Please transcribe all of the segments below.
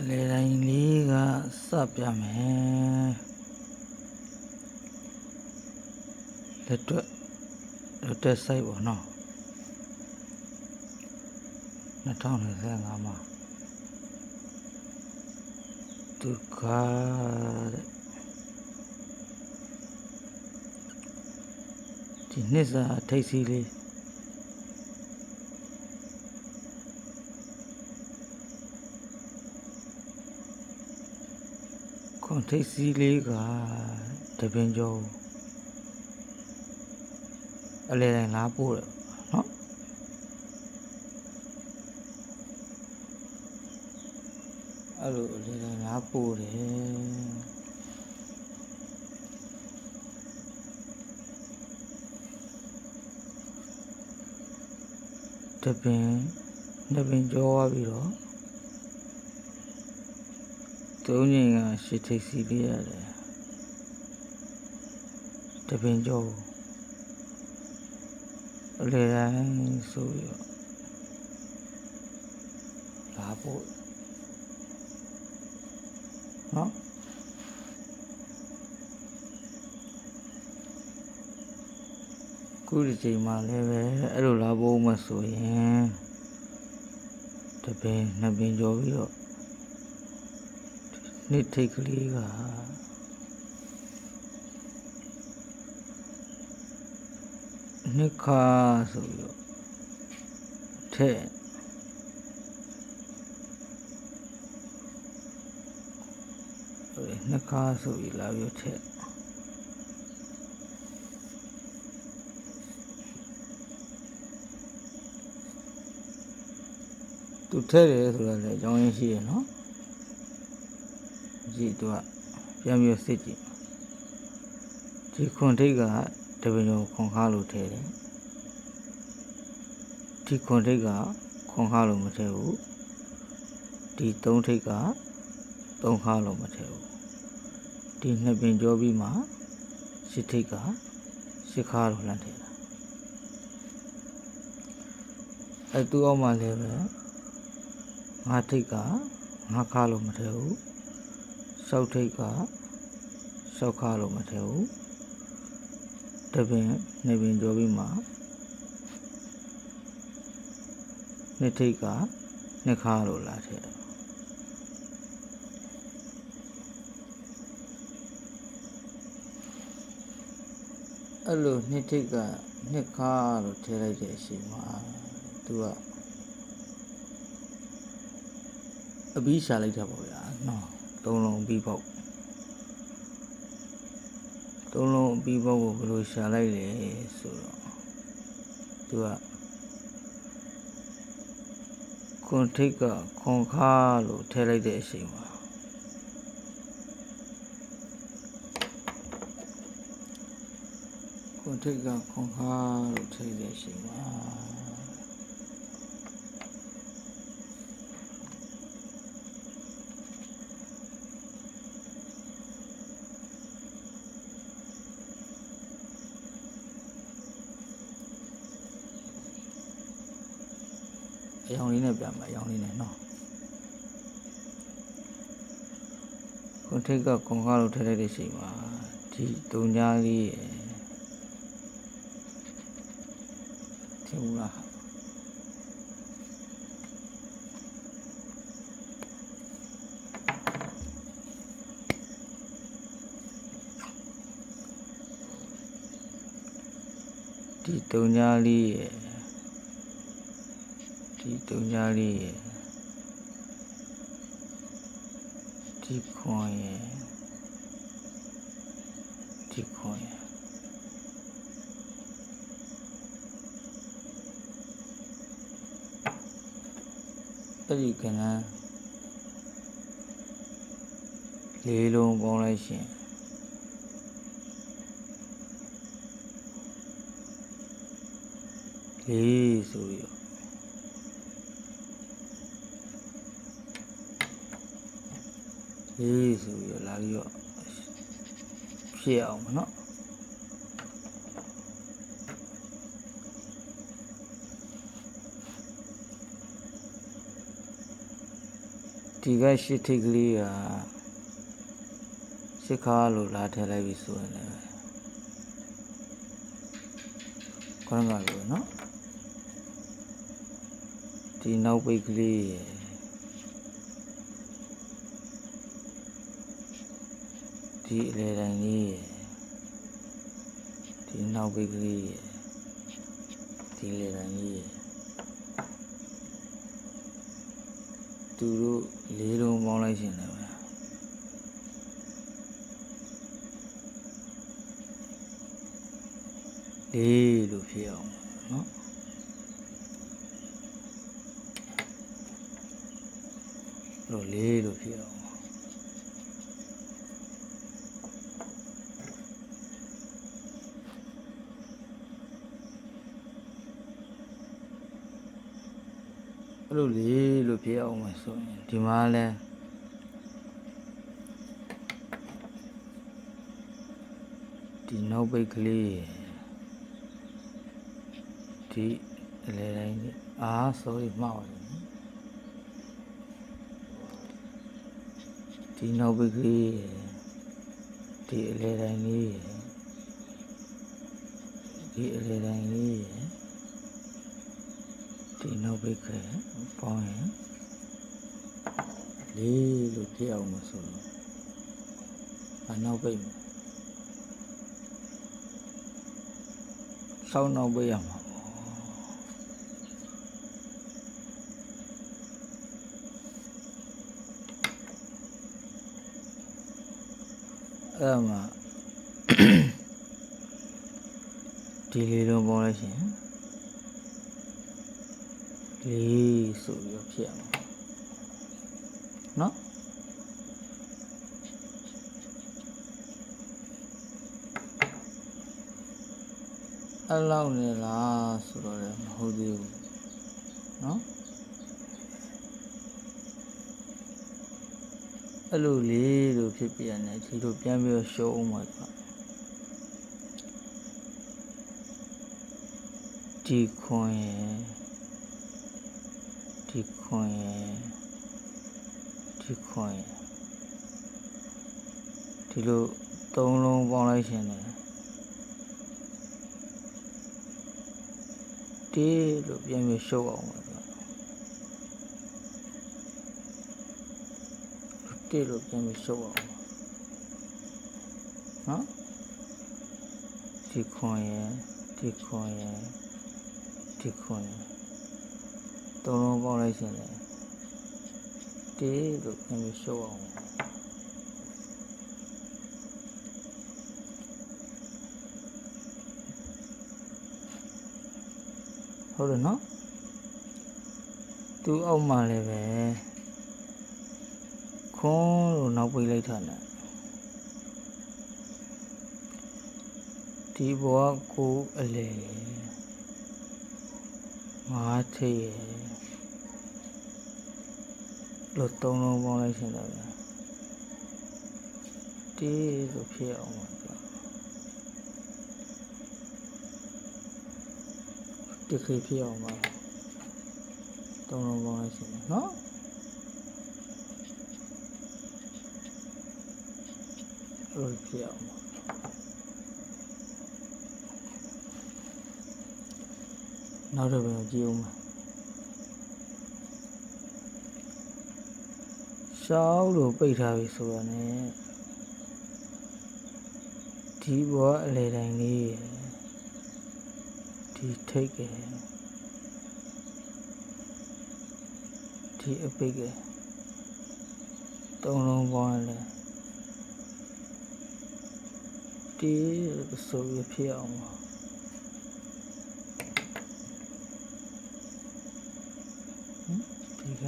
လေတိုင်းလေးကစပြမယ်လက်တက်ဆိုင်ပေါ့နော်2025မှာဒုက္ခဒီနှစ်စာထိတ်စီးလေးခွန်ထိတ်စီးလေးကတပင်ကျော်အလဲတိုင်းလာပို့တယ်နော်အဲ့လိုအလဲတိုင်းလာပို့တယ်တပင်ကျော်သွားပြီးတော့သုံးချိန်ကရှစ်ထိပ်စီးပြရတယ်တပင်ကျော်အလဲတိုင်းဆိုပြီးတော့လာဖို့နော်ခုဒီချိန်မှာလည်းပဲအဲ့လိုလာဖို့မဆိုရင်တပင်နှစ်ပင်ကျော်ပြီးတော့နှစ်ထိတ်ကလေးကနှစ်ခါဆိုပြီးတော့ထဲနှစ်ခါဆိုပြီးလာပြီးထဲသူထဲတယ်ဆိုတော့လည်းအကြောင်းရင်းရှိရနော်ကြည့်သူကပြန်ပြီးစစ်ကြည့်ဒီခွန်ထိတ်ကတပင်ကျော်ခွန်ခါလို့ထဲတယ်ဒီခွန်ထိတ်ကခွန်ခါလို့မထဲဘူးဒီသုံးထိတ်ကသုံးခါလို့မထဲဘူးဒီနှစ်ပင်ကျော်ပြီးမှရှစ်ထိတ်ကရှစ်ခါလို့လှမ်းထဲတာအဲသူ့အောက်မှာလည်းပဲငါးထိတ်ကငါးခါလို့မထဲဘူးရှောက်ထိတ်ကရှောက်ခါလို့မထဲဘူးတပင်နှစ်ပင်ကျော်ပြီးမှနှစ်ထိတ်ကနှစ်ခါလို့လာထဲအဲ့လိုနှစ်ထိတ်ကနှစ်ခါလို့ထဲလိုက်တဲ့အချိန်မှာသူကအပြီးရှာလိုက်တာပေါ့ဗျာနော်သုံးလုံးအပြီးပေါက်သုံးလုံးအပြီးပေါက်ကိုဘယ်လိုရှာလိုက်လဲဆိုတော့သူကခွန်ထိတ်ကခွန်ခါလို့ထဲလိုက်တဲ့အချိန်မှာခွန်ထိတ်ကခွန်ခါလို့ထဲလိုက်တဲ့အချိန်မှာအယောင်လေးနဲ့ပြန်ပါအယောင်လေးနဲ့နော်ခွန်ထိတ်ကခွန်ခါလို့ထဲလိုက်တဲ့အချိန်မှာဒီတုံညာလေးထင်ဘူးလားဒီတုံညာလေးဒီတုံညာလေးဒီခွန်ဒီခွန်အဲ့ဒီကဏ္ဍလေးလုံးပေါင်းလိုက်ရှင်လေးဆိုပြီးတော့လေးဆိုပြီးတော့လာပြီးတော့ဖြစ်အောင်မနော်ဒ ဒီကရှစ်ထိတ်ကလေးကရှစ်ခါလို့လာထည့်လိုက်ပြီဆိုရင်လည်းခေါင်းကလို့နော်ဒီနောက်ပိတ်ကလေးရယ်ဒီအလေတိုင်းလေးရယ်ဒီနောက်ပိတ်ကလေးရယ်ဒီလေတိုင်းလေးရယ်သူတို့လေးလုံးပေါင်းလိုက်ရှင်တယ်ဗျာလေးလို့ဖြစ်အောင်နော်လို့လေးလို့ဖြစ်အောင်အဲ့လိုလေးလို့ဖြစ်အောင်မဆိုရင်ဒီမှာလဲဒီနောက်ပိတ်ကလေးဒီအလဲတိုင်းsorry မှားပါတယ်ဒီနောက်ပိတ်ကလေးဒီအလဲတိုင်းလေးဒီအလဲတိုင်းလေးဒီနောက်ပိတ်ကပေါင်းရင်လေးလို့ဖြစ်အောင်မဆိုလို့နောက်ပိတ်ဆောင်းနောက်ပိတ်ရမှာအဲ့မှာဒီလေးလုံးပေါင်းလိုက်ရှင်လေးဆိုပြီးတော့ဖြစ်အောင်နော်အဲ့လောက်နေလားဆိုတော့လည်းမဟုတ်သေးဘူးနော်အဲ့လိုလေးလို့ဖြစ်ပြရတယ်ဒီလိုပြန်ပြီးတော့ရှုံးအောင်ပါဒီခွန်ရယ်ဒီခွန်ရယ်ဒီခွန်ရယ်ဒီလိုသုံးလုံးပေါင်းလိုက်ရှင်တယ်တေးလို့ပြန်ပြီးရှုပ်အောင်ပါတေးလို့ပြန်ပြီးရှုပ်အောင်နော်ဒီခွန်ရယ်ဒီခွန်ရယ်ဒီခွန်ရယ်သုံးလုံးပေါင်းလိုက်ရှင်တယ်တေးလို့ပြန်ပြီးရှုပ်အောင်ဟုတ်တယ်နော်သူအောက်မှာလည်းပဲခွန်းလို့နောက်ပိတ်လိုက်တာနဲ့ဒီဘောကကိုအလေငါးထိပ်ရယ်လို့သုံးလုံးပေါင်းလိုက်ရှင်တယ်ဗျာတေးလို့ဖြစ်အောင်ပါဒီခေဖြစ်အောင်ပါသုံးလုံးပေါင်းလိုက်ရှင်နော်လို့ဖြစ်အောင်ပါနောက်တော့ပြန်ကြည့်အောင်ပါရှောင်းလို့ပိတ်ထားပြီဆိုတော့ ਨੇ ဒီဘောအလေတိုင်းလေးဒီထိတ်ကဒီအပိတ်ကသုံးလုံးပေါင်းလဲဒီဆိုရဖြစ်အောင်ဒီက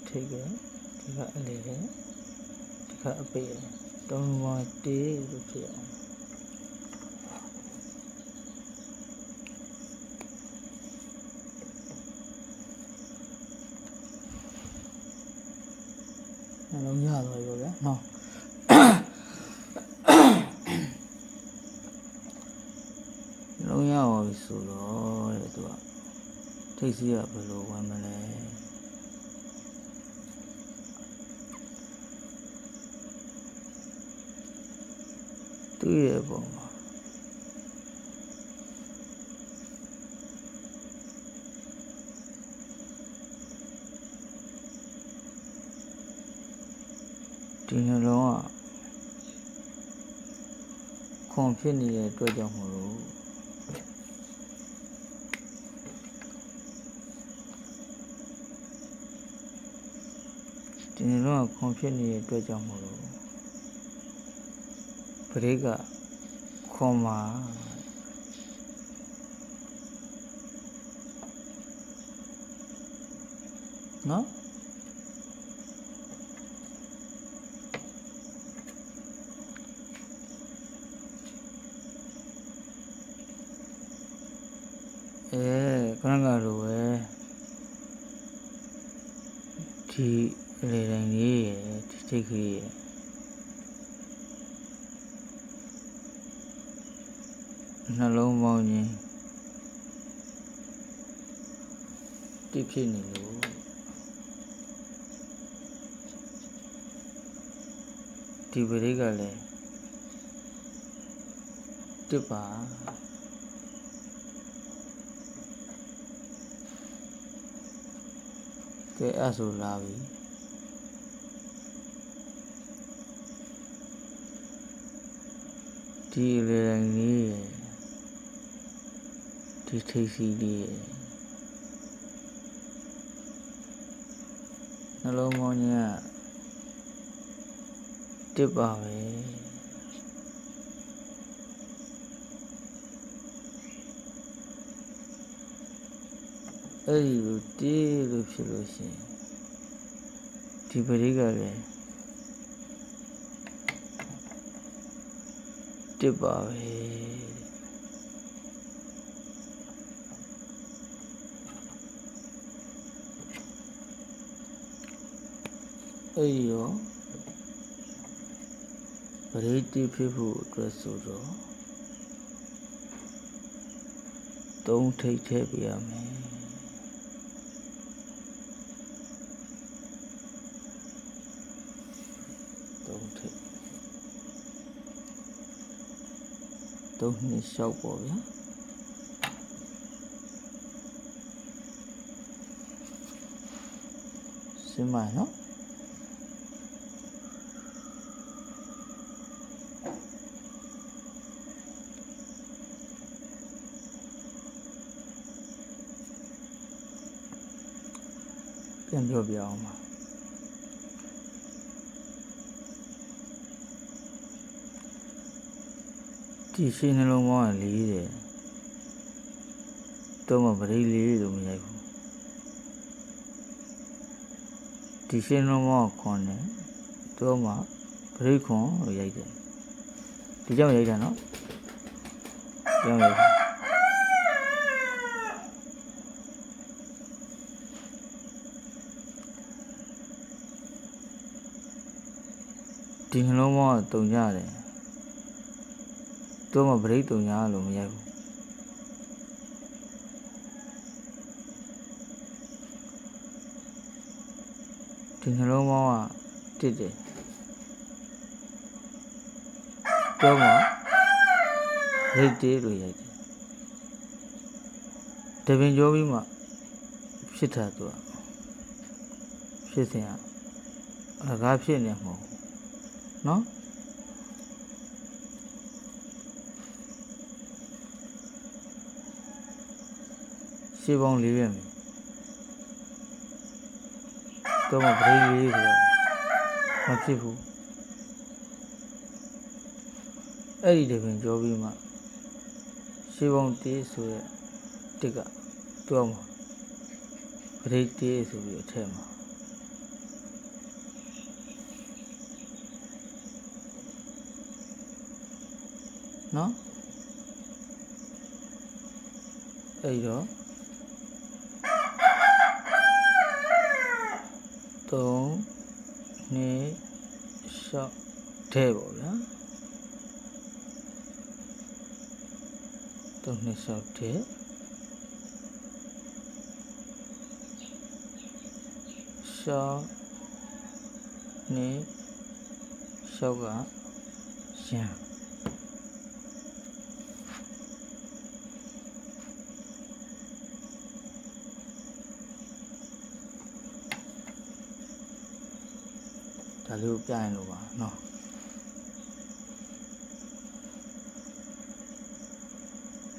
ထိတ်ကဒီကအလေဒီကအပိတ်သုံးလုံးပေါင်းတေးလို့ဖြစ်အောင်လုံးရသွားပြီဗျာနော်လုံးရပါပြီဆိုတော့တဲ့သူကထိတ်စီးရဘယ်လိုဝင်မလဲ သူ့ရဲ့ပုံမှာဒီနှလုံးကခွန်ဖြစ်နေတဲ့အတွက်ကြောင့်မလို့ဒီနှလုံးကခွန်ဖြစ်နေတဲ့အတွက်ကြောင့်မလို့ပရိကခွန်မှာနော်ခဏကတော့ပဲဒီလေတိုင်းလေးရယ်ဒီစိတ်ကလေးရယ်နှလုံးပေါင်းခြင်းတိဖြစ်နေလို့ဒီပရိကလည်းတစ်ပါကဲအဲ့ဆိုလာပြီဒီလေတိုင်းလေးရယ်ဒီထိပ်စီလေးရယ်နှလုံးပေါင်းခြင်းကတစ်ပါပဲအဲ့ဒီလိုတေးလို့ဖြစ်လို့ရှိရင်ဒီပရိကလည်းတစ်ပါပဲအဲ့ဒီတော့ပရိတိဖြစ်ဖို့အတွက်ဆိုတော့သုံးထိပ်ထည့်ပြရမယ်သုံးနှစ်လျှောက်ပေါ့ဗျာစင်မနော်ပြန်ပြောပြအောင်ပါဒီရှင်းနှလုံးပေါင်းက40တော့မပရိလေးလို့မရိုက်ဘူးဒီရှင်းနှလုံးပေါင်းကခွန်တယ်တော့မပရိခွန်လို့ရိုက်တယ်ဒီကြောင့်ရိုက်တာနော်ကြောင့်ရိုက်တာဒီနှလုံးပေါင်းကတုံကြတယ်တော့မပရိတုံညာလို့မရိုက်ဘူးဒီနှလုံးပေါင်းကတစ်တယ်တော့မရိတ်တေးလို့ရိုက်တယ်တပင်ကျော်ပြီးမှဖြစ်တာသူကဖြစ်စဉ်ကအလကားဖြစ်နေမှာနော်ရှေးပေါင်း4ရက်မယ်တော့မပရိလေးဆိုတော့မဖြစ်ဘူးအဲ့ဒီတပင်ကြောပြီးမှရှေးပေါင်း1ဆိုရက်တစ်ကတော့မှပရိ1ဆိုပြီးအထက်မှာနော်အဲ့တော့3 2 6ထဲပေါ့ဗျာ3 2 6ထဲ6 2 6ကရှမ်း ဒါလေးကိုပြရင်လို့ပါနော်